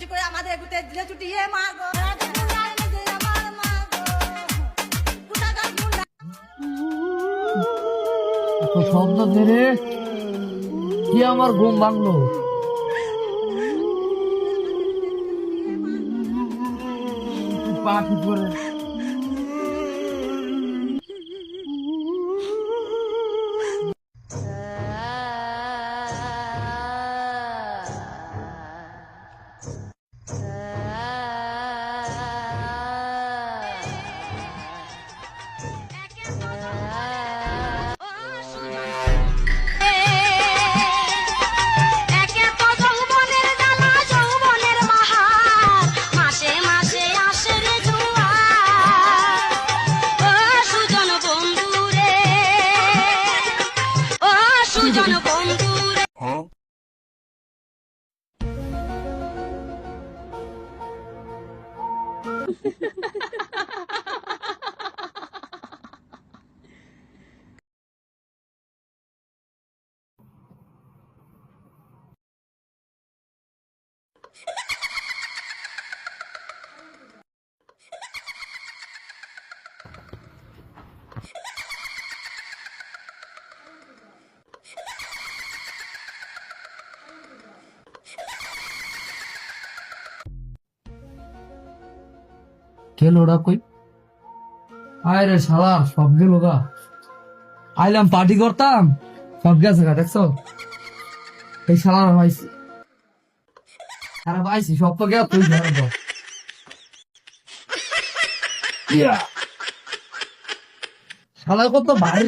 ছুটি করে আমাদের গুতে দিলে ছুটি মা গো শব্দ ধরে কি আমার ঘুম ভাঙলো। পা ঠিক করে খেল ওরা কই আয় রে শালা সব গেল গা। আইলাম পার্টি করতাম সব গেছে গা দেখছো এই শালার ভাইছি আরে ভাইছি সব তো গেল তুই ধরে দাও শালা কত ভারী